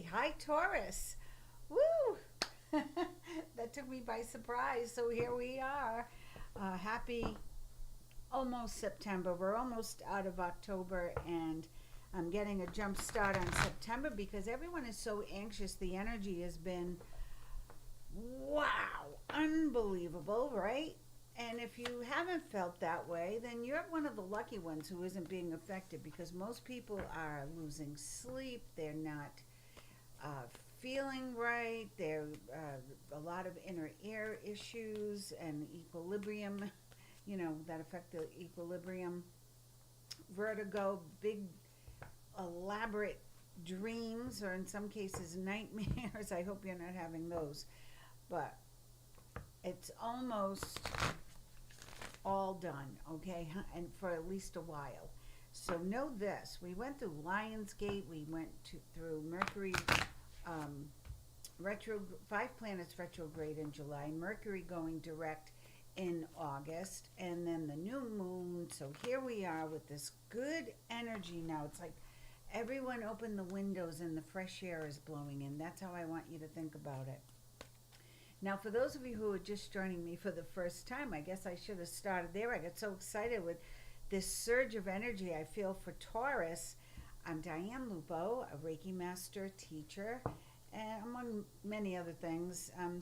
Hi, Taurus. Woo! That took me by surprise. So here we are. Happy almost September. We're almost out of October, and I'm getting a jump start on September because everyone is so anxious. The energy has been wow, unbelievable, right? And if you haven't felt that way, then you're one of the lucky ones who isn't being affected because most people are losing sleep. They're not uh, feeling right. There a lot of inner ear issues and equilibrium, that affect the equilibrium. Vertigo, big, elaborate dreams, or in some cases, nightmares. I hope you're not having those. But it's almost all done, okay? And for at least a while. So know this: we went through Lionsgate, we went through Mercury um, retro, 5 planets retrograde in July, Mercury going direct in August, and then the new moon. So here we are with this good energy now. It's like everyone opened the windows and the fresh air is blowing in. That's how I want you to think about it. Now, for those of you who are just joining me for the first time, I guess I should have started there. I got so excited with this surge of energy I feel for Taurus. I'm Diane Lupo, a Reiki master, teacher, and among many other things. I'm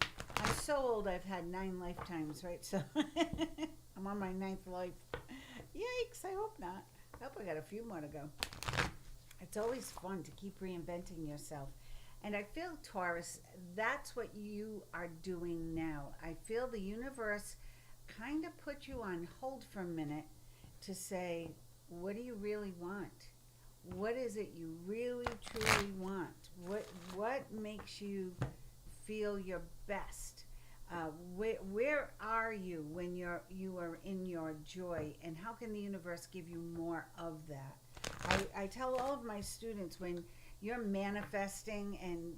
so old, I've had 9 lifetimes, right? So I'm on my ninth life. Yikes, I hope not. I hope I got a few more to go. It's always fun to keep reinventing yourself. And I feel, Taurus, that's what you are doing now. I feel the universe kind of put you on hold for a minute to say, what do you really want? What is it you really, truly want? What makes you feel your best? Where are you when you are in your joy? And how can the universe give you more of that? I tell all of my students, when you're manifesting and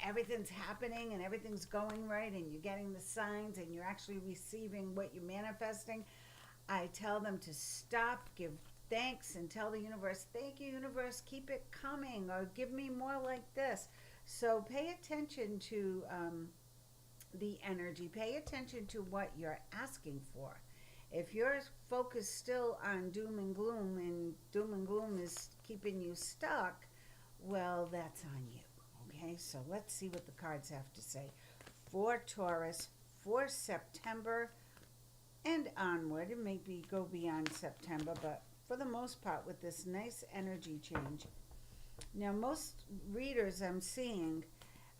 everything's happening and everything's going right and you're getting the signs and you're actually receiving what you're manifesting, I tell them to stop, give thanks, and tell the universe, thank you, universe, keep it coming, or give me more like this. So pay attention to the energy, pay attention to what you're asking for. If you're focused still on doom and gloom is keeping you stuck, well, that's on you. Okay, so let's see what the cards have to say for Taurus for September and onward. It may go beyond September, but for the most part, with this nice energy change. Now, most readers I'm seeing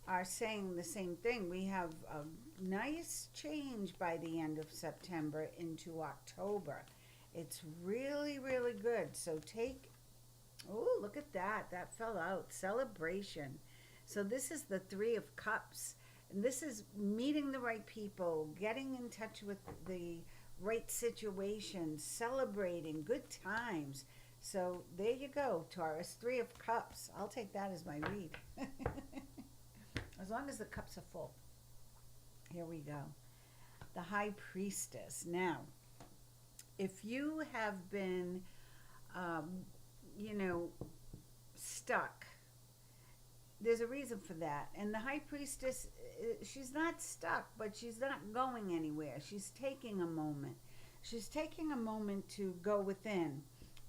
are saying the same thing. We have a nice change by the end of September into October. It's really, really good. So oh, look at that. That fell out. Celebration. So this is the Three of Cups. And this is meeting the right people, getting in touch with the right situations, celebrating good times. So there you go, Taurus. Three of Cups. I'll take that as my read. As long as the cups are full. Here we go. The High Priestess. Now, if you have been, um, stuck, there's a reason for that. And the High Priestess, she's not stuck, but she's not going anywhere. She's taking a moment. She's taking a moment to go within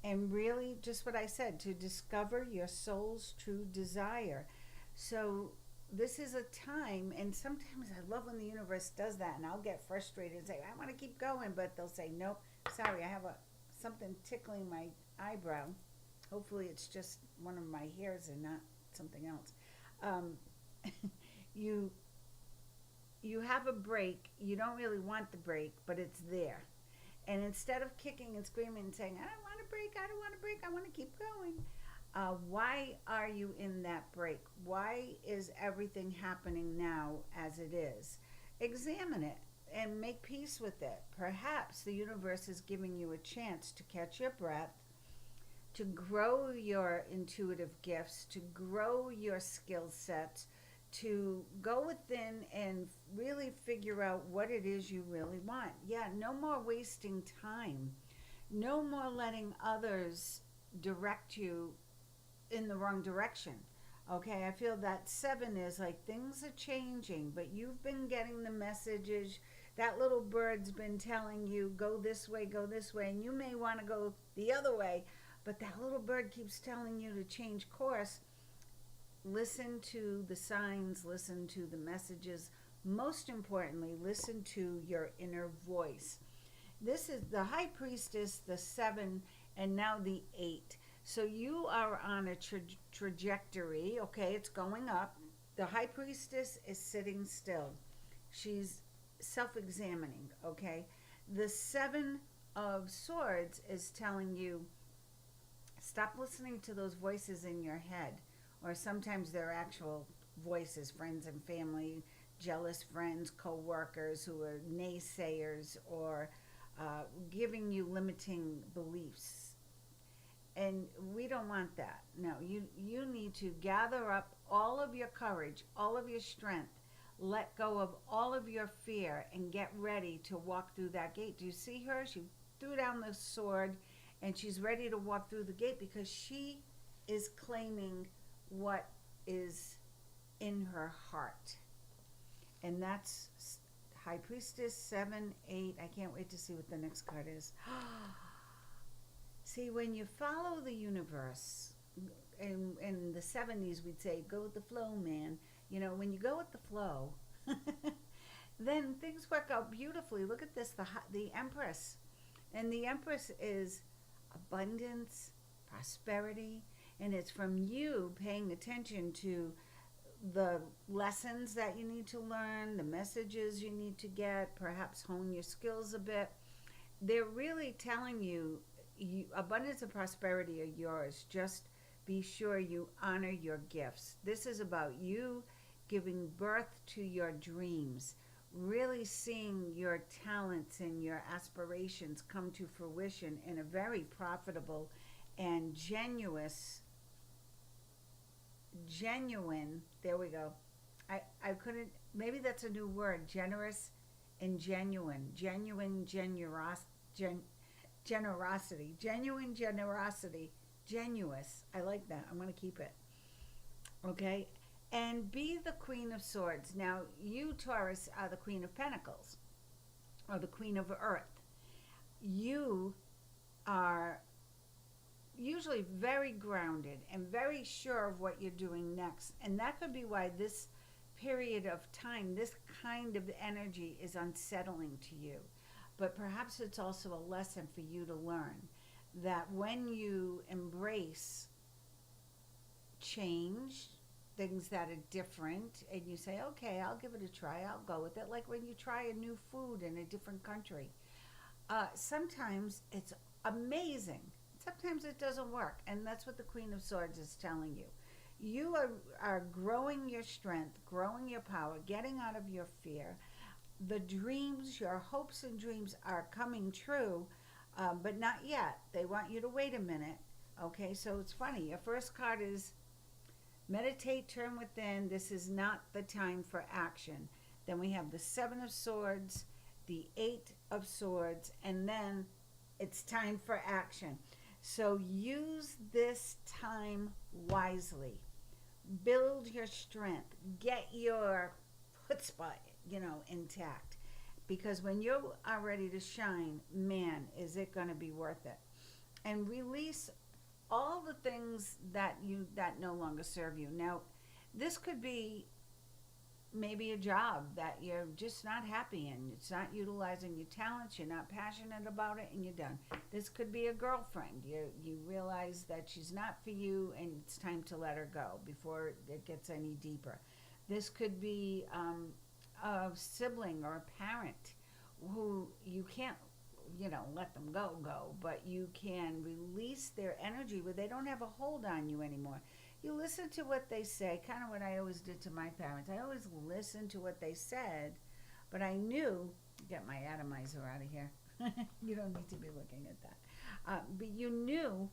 and really, just what I said, to discover your soul's true desire. So this is a time, and sometimes I love when the universe does that, and I'll get frustrated and say, I want to keep going, but they'll say, nope, sorry, I have something tickling my eyebrow. Hopefully it's just one of my hairs and not something else. You have a break. You don't really want the break, but it's there. And instead of kicking and screaming and saying, I don't want to break, I don't want to break, I want to keep going, why are you in that break? Why is everything happening now as it is? Examine it and make peace with it. Perhaps the universe is giving you a chance to catch your breath, to grow your intuitive gifts, to grow your skill sets, to go within and really figure out what it is you really want. Yeah, no more wasting time. No more letting others direct you in the wrong direction. Okay, I feel that 7 is like things are changing, but you've been getting the messages. That little bird's been telling you, go this way, and you may want to go the other way, but that little bird keeps telling you to change course. Listen to the signs, listen to the messages. Most importantly, listen to your inner voice. This is the high priestess, the 7, and now the 8. So you are on a trajectory, okay? It's going up. The high priestess is sitting still. She's self examining, okay? The 7 of swords is telling you stop listening to those voices in your head, or sometimes they're actual voices, friends and family, jealous friends, co-workers who are naysayers, or giving you limiting beliefs. And we don't want that. No, you need to gather up all of your courage, all of your strength, let go of all of your fear, and get ready to walk through that gate. Do you see her? She threw down the sword and she's ready to walk through the gate because she is claiming what is in her heart. And that's High Priestess 7, 8. I can't wait to see what the next card is. See, when you follow the universe, in the 70s we'd say, go with the flow, man. You know, when you go with the flow, then things work out beautifully. Look at this, the Empress. And the Empress is abundance, prosperity, and it's from you paying attention to the lessons that you need to learn, the messages you need to get, perhaps hone your skills a bit. They're really telling you, abundance and prosperity are yours. Just be sure you honor your gifts. This is about you giving birth to your dreams, really seeing your talents and your aspirations come to fruition in a very profitable and genuine, there we go. I couldn't, maybe that's a new word, generous and genuine, generosity, genuine generosity, genuous. I like that. I'm going to keep it. Okay? And be the Queen of Swords. Now, you, Taurus, are the Queen of Pentacles, or the Queen of Earth. You are usually very grounded and very sure of what you're doing next. And that could be why this period of time, this kind of energy is unsettling to you. But perhaps it's also a lesson for you to learn that when you embrace change, things that are different, and you say, okay, I'll give it a try, I'll go with it. Like when you try a new food in a different country. Sometimes it's amazing. Sometimes it doesn't work. And that's what the Queen of Swords is telling you. You are growing your strength, growing your power, getting out of your fear. The dreams, your hopes and dreams are coming true, but not yet. They want you to wait a minute. Okay, so it's funny. Your first card is meditate, turn within. This is not the time for action. Then we have the 7 of Swords, the 8 of Swords, and then it's time for action. So use this time wisely. Build your strength. Get your chutzpah, intact. Because when you are ready to shine, man, is it going to be worth it. And release all the things that no longer serve you. Now, this could be maybe a job that you're just not happy in. It's not utilizing your talents, you're not passionate about it, and you're done. This could be a girlfriend. You realize that she's not for you, and it's time to let her go before it gets any deeper. This could be a sibling or a parent who you can't let them go, but you can release their energy where they don't have a hold on you anymore. You listen to what they say, kind of what I always did to my parents. I always listened to what they said, but I knew, get my atomizer out of here. You don't need to be looking at that. But you knew,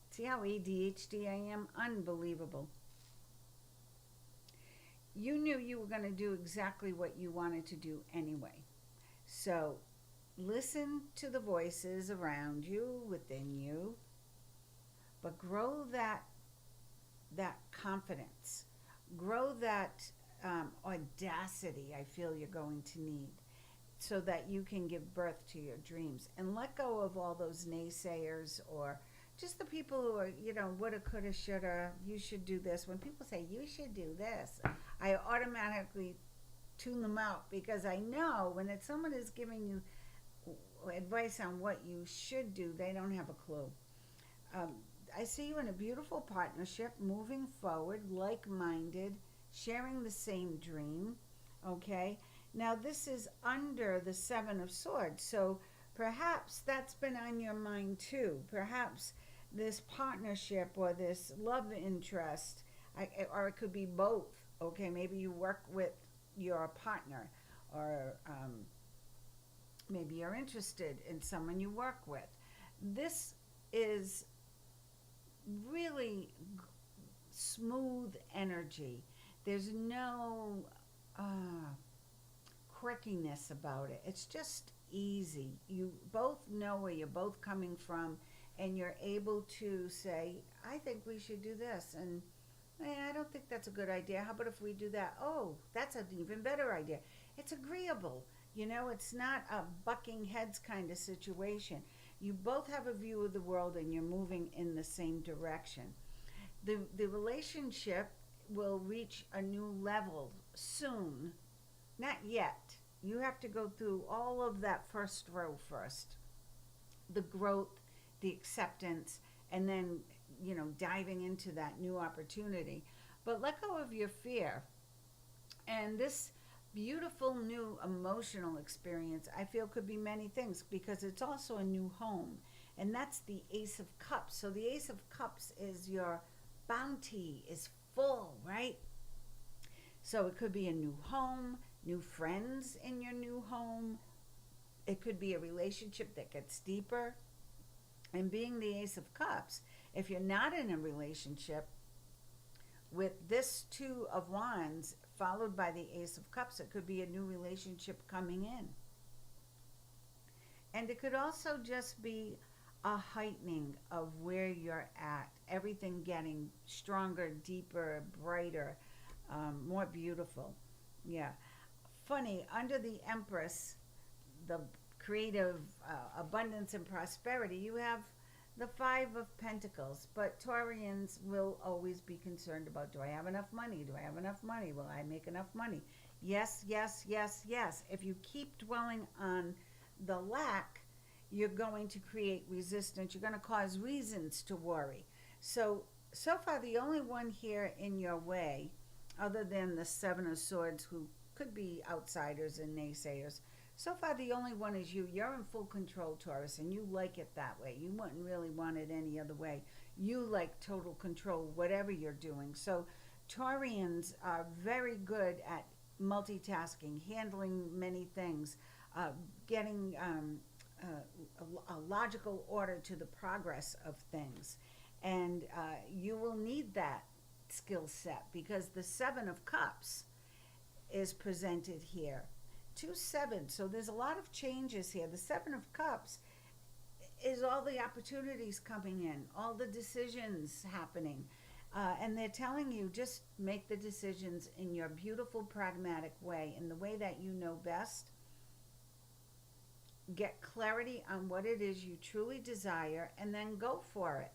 see how ADHD I am? Unbelievable. You knew you were going to do exactly what you wanted to do anyway. So listen to the voices around you, within you, but grow that that confidence, grow that audacity I feel you're going to need so that you can give birth to your dreams, and let go of all those naysayers or just the people who are, woulda, coulda, shoulda, you should do this. When people say you should do this, I automatically tune them out, because I know when it's someone is giving you advice on what you should do, they don't have a clue. Um, I see you in a beautiful partnership, moving forward, like minded, sharing the same dream. Okay? Now, this is under the Seven of Swords, so perhaps that's been on your mind too. Perhaps this partnership or this love interest, or it could be both. Okay? Maybe you work with your partner, or maybe you're interested in someone you work with. This is really smooth energy. There's no quirkiness about it. It's just easy. You both know where you're both coming from, and you're able to say, I think we should do this. And I don't think that's a good idea. How about if we do that? Oh, that's an even better idea. It's agreeable. It's not a bucking heads kind of situation. You both have a view of the world, and you're moving in the same direction. The relationship will reach a new level soon. Not yet. You have to go through all of that first row first. The growth, the acceptance, and then, diving into that new opportunity. But let go of your fear. And this beautiful new emotional experience, I feel, could be many things, because it's also a new home. And that's the Ace of Cups. So the Ace of Cups is your bounty is full, right? So it could be a new home, new friends in your new home. It could be a relationship that gets deeper. And being the Ace of Cups, if you're not in a relationship, with this Two of Wands followed by the Ace of Cups, it could be a new relationship coming in. And it could also just be a heightening of where you're at, everything getting stronger, deeper, brighter, more beautiful. Yeah. Funny, under the Empress, the creative abundance and prosperity, you have the Five of Pentacles. But Taurians will always be concerned about, do I have enough money? Do I have enough money? Will I make enough money? Yes, yes, yes, yes. If you keep dwelling on the lack, you're going to create resistance. You're going to cause reasons to worry. So far, the only one here in your way, other than the Seven of Swords, who could be outsiders and naysayers, so far the only one is you. You're in full control, Taurus, and you like it that way. You wouldn't really want it any other way. You like total control, whatever you're doing. So Taurians are very good at multitasking, handling many things, getting a logical order to the progress of things. And you will need that skill set, because the Seven of Cups is presented here. 2 7. So there's a lot of changes here. The Seven of Cups is all the opportunities coming in, all the decisions happening. And they're telling you, just make the decisions in your beautiful, pragmatic way, in the way that you know best. Get clarity on what it is you truly desire, and then go for it.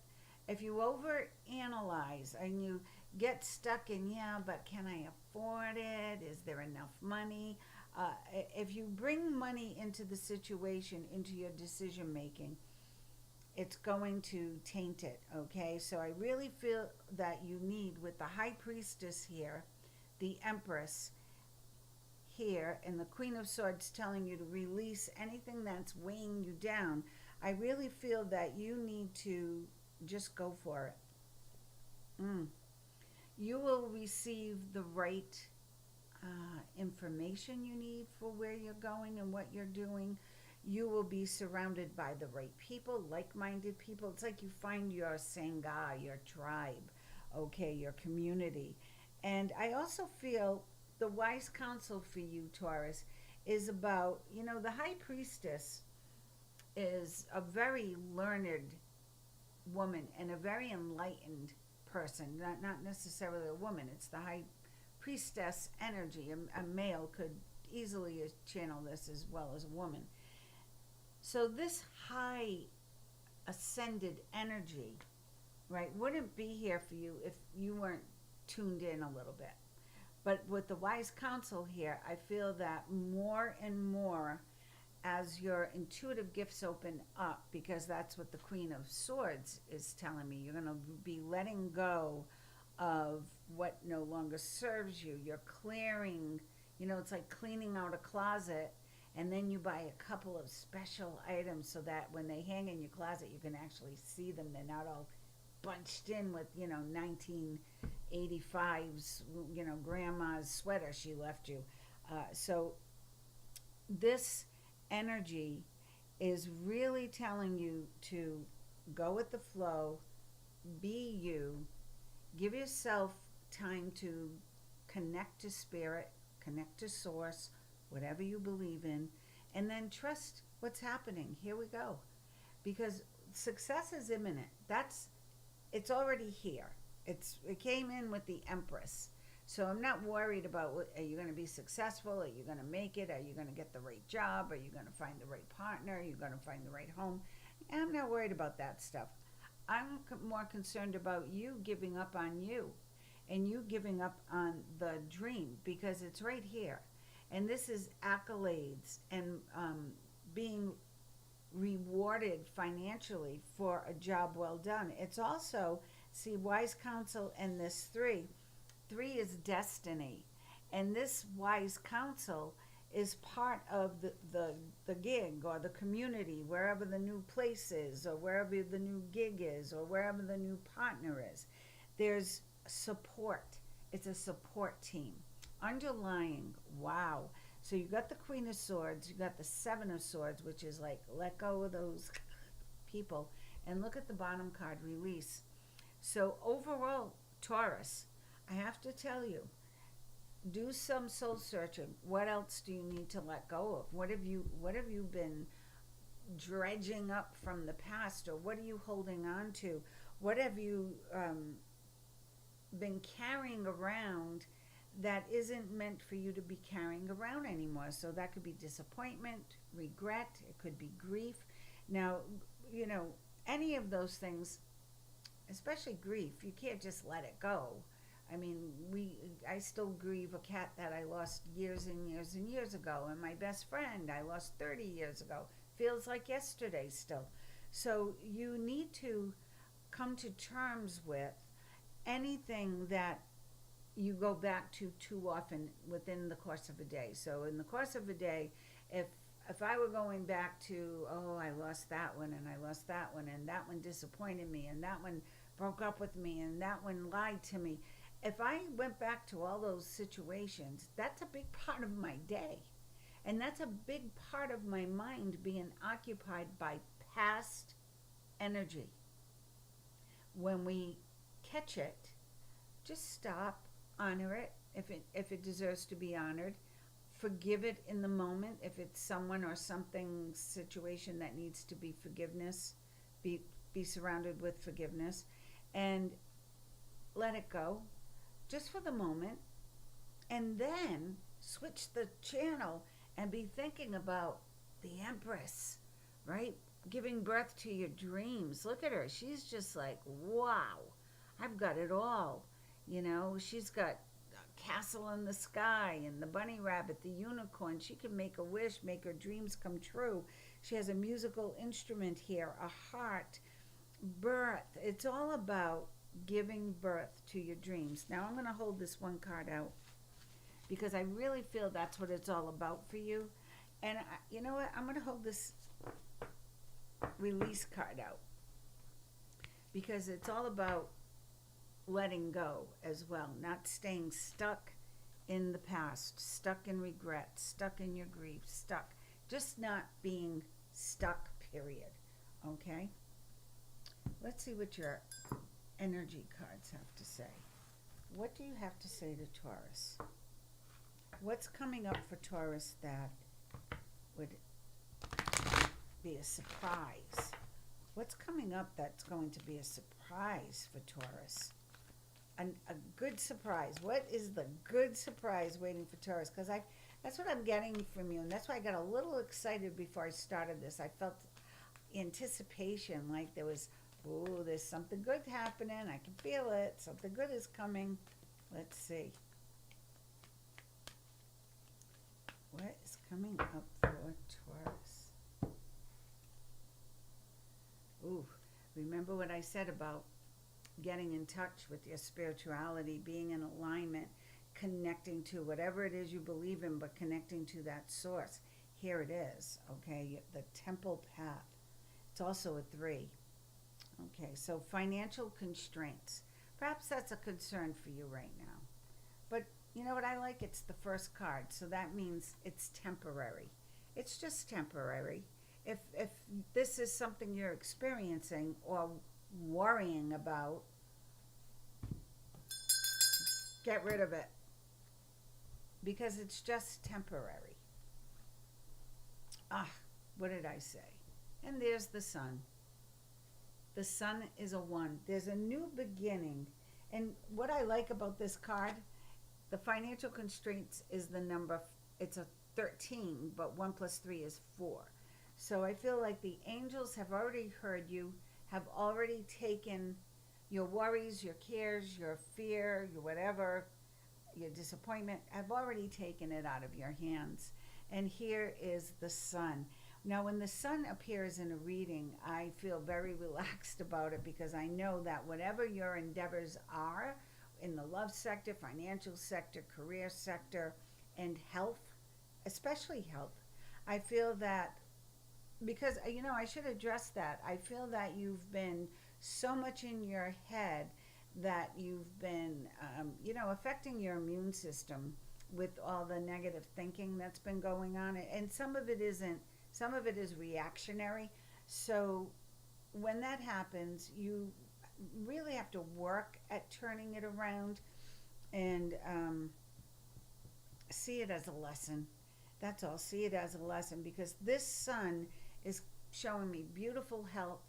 If you overanalyze and you get stuck in, yeah, but can I afford it? Is there enough money? If you bring money into the situation, into your decision making, it's going to taint it, okay? So I really feel that you need, with the High Priestess here, the Empress here, and the Queen of Swords telling you to release anything that's weighing you down, I really feel that you need to just go for it. You will receive the right information you need for where you're going and what you're doing. You will be surrounded by the right people, like-minded people. It's like you find your Sangha, your tribe, okay, your community. And I also feel the wise counsel for you, Taurus, is about, the High Priestess is a very learned woman and a very enlightened person, not necessarily a woman. It's the high priestess energy. A male could easily channel this as well as a woman. So this high ascended energy, right, wouldn't be here for you if you weren't tuned in a little bit. But with the wise counsel here, I feel that more and more as your intuitive gifts open up, because that's what the Queen of Swords is telling me, you're going to be letting go of what no longer serves you. You're clearing, it's like cleaning out a closet, and then you buy a couple of special items so that when they hang in your closet, you can actually see them. They're not all bunched in with, 1985's, grandma's sweater she left you. So this energy is really telling you to go with the flow, be you, give yourself time to connect to spirit, connect to source, whatever you believe in, and then trust what's happening. Here we go. Because success is imminent. It's already here. It came in with the Empress. So I'm not worried about are you going to be successful? Are you going to make it? Are you going to get the right job? Are you going to find the right partner? Are you going to find the right home? I'm not worried about that stuff. I'm more concerned about you giving up on you and you giving up on the dream, because it's right here. And this is accolades and being rewarded financially for a job well done. It's also, see, wise counsel and this three is destiny, and this wise counsel is part of the gig or the community, wherever the new place is or wherever the new gig is or wherever the new partner is. There's support. It's a support team underlying. Wow. So you got the Queen of Swords, you got the Seven of Swords, which is like let go of those people, and look at the bottom card, release. So overall, Taurus, I have to tell you, do some soul searching. What else do you need to let go of? What have you been dredging up from the past, or what are you holding on to? What have you been carrying around that isn't meant for you to be carrying around anymore? So that could be disappointment, regret, it could be grief. Now, any of those things, especially grief, you can't just let it go. I mean, I still grieve a cat that I lost years and years and years ago, and my best friend I lost 30 years ago. Feels like yesterday still. So you need to come to terms with anything that you go back to too often within the course of a day. So in the course of a day, if I were going back to, I lost that one, and I lost that one, and that one disappointed me, and that one broke up with me, and that one lied to me. If I went back to all those situations, that's a big part of my day. And that's a big part of my mind being occupied by past energy. When we catch it, just stop, honor it if it deserves to be honored. Forgive it in the moment if it's someone or something, situation that needs to be forgiveness. Be surrounded with forgiveness, and let it go just for the moment, and then switch the channel and be thinking about the Empress, right? Giving birth to your dreams. Look at her. She's just like, wow, I've got it all. She's got a castle in the sky and the bunny rabbit, the unicorn. She can make a wish, make her dreams come true. She has a musical instrument here, a heart, birth. It's all about giving birth to your dreams. Now I'm going to hold this one card out because I really feel that's what it's all about for you. And you know what? I'm going to hold this release card out because it's all about letting go as well, not staying stuck in the past, stuck in regret, stuck in your grief, just not being stuck, period. Okay? Let's see what your energy cards have to say. What do you have to say to Taurus? What's coming up for Taurus that would be a surprise? What's coming up that's going to be a surprise for Taurus? a good surprise. What is the good surprise waiting for Taurus? Because that's what I'm getting from you, and that's why I got a little excited before I started this. I felt anticipation, like there was, ooh, there's something good happening. I can feel it. Something good is coming. Let's see. What is coming up for Taurus? Ooh, remember what I said about getting in touch with your spirituality, being in alignment, connecting to whatever it is you believe in, but connecting to that source. Here it is, okay? The temple path. It's also a 3. Okay, so financial constraints. Perhaps that's a concern for you right now. But you know what I like? It's the first card, so that means it's temporary. It's just temporary. If this is something you're experiencing or worrying about, get rid of it, because it's just temporary. Ah, what did I say? And there's the sun. The sun is a 1. There's a new beginning. And what I like about this card, the financial constraints is the number, it's a 13, but 1 plus 3 is 4. So I feel like the angels have already heard you, have already taken your worries, your cares, your fear, your whatever, your disappointment, have already taken it out of your hands. And here is the sun. Now, when the sun appears in a reading, I feel very relaxed about it, because I know that whatever your endeavors are in the love sector, financial sector, career sector, and health, especially health, I feel that, because, I should address that. I feel that you've been so much in your head that you've been, affecting your immune system with all the negative thinking that's been going on. And some of it isn't, some of it is reactionary. So when that happens, you really have to work at turning it around and see it as a lesson. That's all. See it as a lesson, because this sun is showing me beautiful health,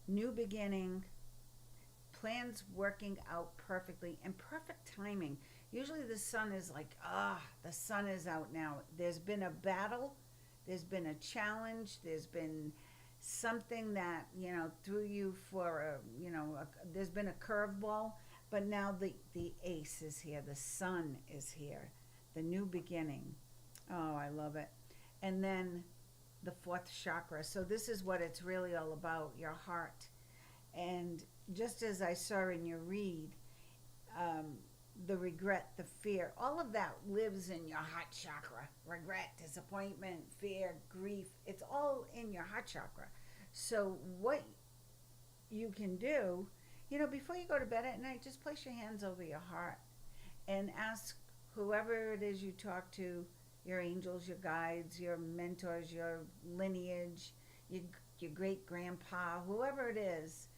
new beginning, plans working out perfectly, and perfect timing. Usually the sun is like, the sun is out now. There's been a battle, there's been a challenge, there's been something that, threw you for there's been a curveball, but now the ace is here, the sun is here, the new beginning. Oh, I love it. And then the 4th chakra. So this is what it's really all about, your heart. And just as I saw in your read, the regret, the fear, all of that lives in your heart chakra. Regret, disappointment, fear, grief, it's all in your heart chakra. So what you can do, before you go to bed at night, just place your hands over your heart and ask whoever it is you talk to, your angels, your guides, your mentors, your lineage, your great grandpa, whoever it is,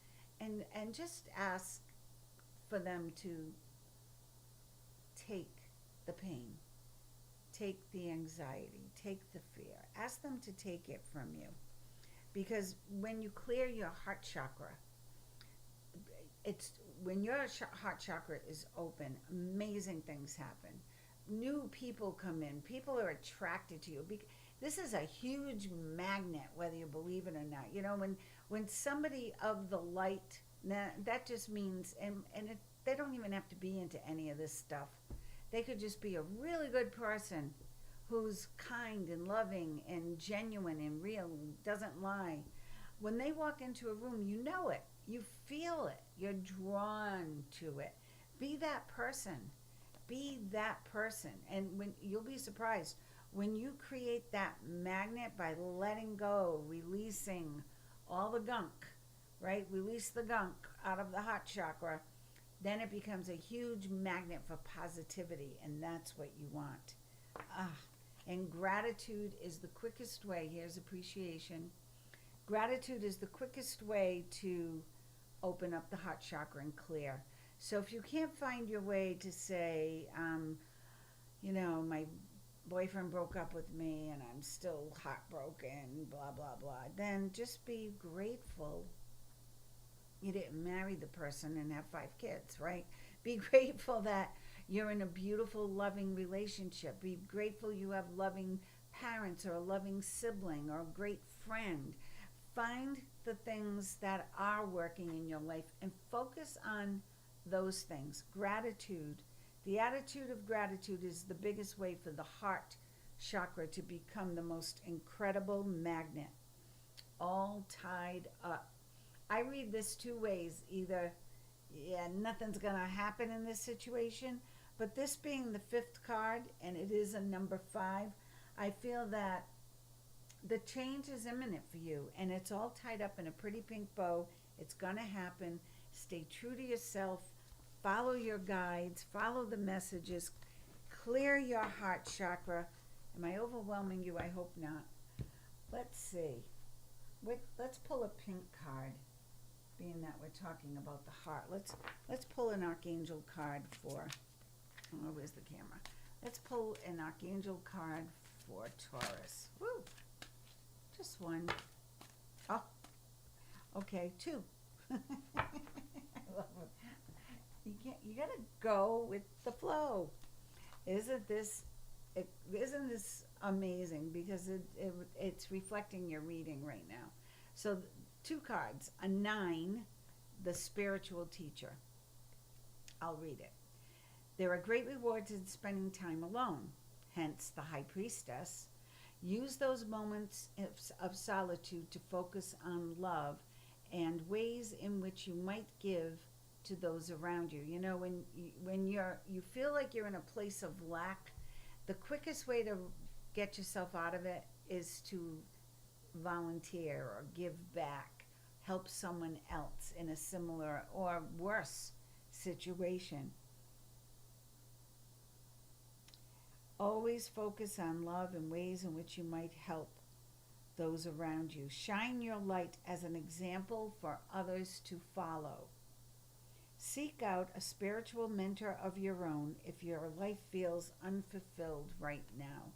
and just ask for them to take the pain, take the anxiety, take the fear. Ask them to take it from you. Because when you clear your heart chakra, it's when your heart chakra is open, amazing things happen. New people come in. People are attracted to you. This is a huge magnet, whether you believe it or not. When somebody of the light, that just means, they don't even have to be into any of this stuff. They could just be a really good person who's kind and loving and genuine and real, doesn't lie. When they walk into a room, you know it. You feel it. You're drawn to it. Be that person. Be that person. And when you'll be surprised when you create that magnet by letting go, releasing all the gunk, right? Release the gunk out of the heart chakra, then it becomes a huge magnet for positivity, and that's what you want. And gratitude is the quickest way. Here's appreciation. Gratitude is the quickest way to open up the heart chakra and clear. So if you can't find your way to say, my boyfriend broke up with me and I'm still heartbroken, blah, blah, blah, then just be grateful. you didn't marry the person and have 5 kids, right? Be grateful that you're in a beautiful, loving relationship. Be grateful you have loving parents or a loving sibling or a great friend. Find the things that are working in your life and focus on those things. Gratitude. The attitude of gratitude is the biggest way for the heart chakra to become the most incredible magnet, all tied up. I read this 2 ways. Either, yeah, nothing's going to happen in this situation, but this being the 5th card, and it is a number 5, I feel that the change is imminent for you, and it's all tied up in a pretty pink bow. It's going to happen. Stay true to yourself. Follow your guides. Follow the messages. Clear your heart chakra. Am I overwhelming you? I hope not. Let's see. Let's pull a pink card, being that we're talking about the heart. Let's pull an archangel card for, oh, where's the camera? Let's pull an archangel card for Taurus. Woo! Just 1. Oh, okay, 2. I love it. You gotta go with the flow. Isn't this amazing? Because it's reflecting your reading right now. So 2 cards, a 9, the spiritual teacher. I'll read it. There are great rewards in spending time alone, hence the high priestess. Use those moments of solitude to focus on love and ways in which you might give to those around you. You know, when you feel like you're in a place of lack, the quickest way to get yourself out of it is to volunteer or give back, help someone else in a similar or worse situation. Always focus on love and ways in which you might help those around you. Shine your light as an example for others to follow. Seek out a spiritual mentor of your own if your life feels unfulfilled right now.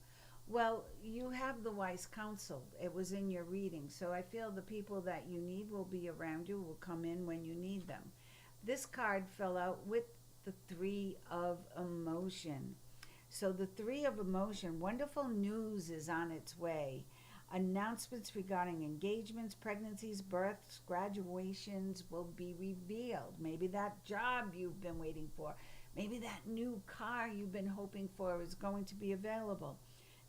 Well, you have the wise counsel. It was in your reading. So I feel the people that you need will be around you, will come in when you need them. This card fell out with the 3 of emotion. So the 3 of emotion, wonderful news is on its way. Announcements regarding engagements, pregnancies, births, graduations will be revealed. Maybe that job you've been waiting for, maybe that new car you've been hoping for is going to be available.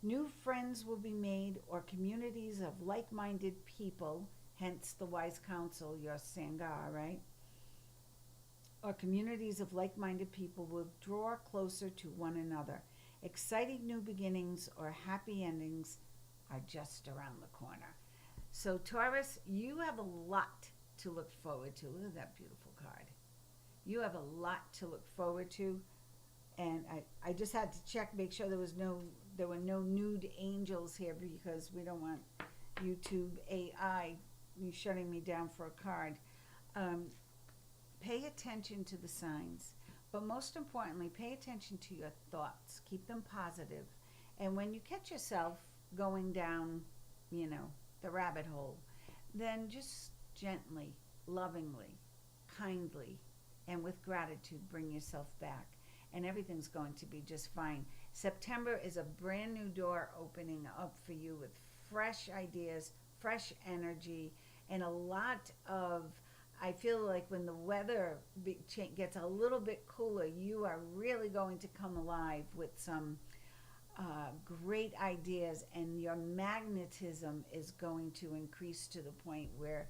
New friends will be made, or communities of like-minded people, hence the wise counsel, your Sangha, right? Or communities of like-minded people will draw closer to one another. Exciting new beginnings or happy endings are just around the corner. So Taurus, you have a lot to look forward to. Look at that beautiful card. You have a lot to look forward to. And I just had to check, make sure there were no nude angels here, because we don't want YouTube AI shutting me down for a card. Pay attention to the signs, but most importantly, pay attention to your thoughts. Keep them positive. And when you catch yourself going down, the rabbit hole, then just gently, lovingly, kindly, and with gratitude, bring yourself back. And everything's going to be just fine. September is a brand new door opening up for you with fresh ideas, fresh energy, and a lot of, I feel like when the weather gets a little bit cooler, you are really going to come alive with some great ideas, and your magnetism is going to increase to the point where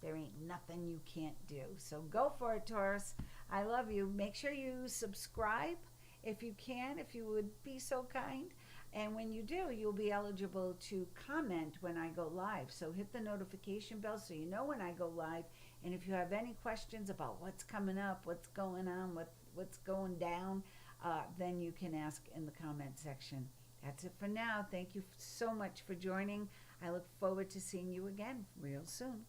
there ain't nothing you can't do. So go for it, Taurus. I love you. Make sure you subscribe if you can, if you would be so kind. And when you do, you'll be eligible to comment when I go live. So hit the notification bell so you know when I go live. And if you have any questions about what's coming up, what's going on, what's going down, then you can ask in the comment section. That's it for now. Thank you so much for joining. I look forward to seeing you again real soon.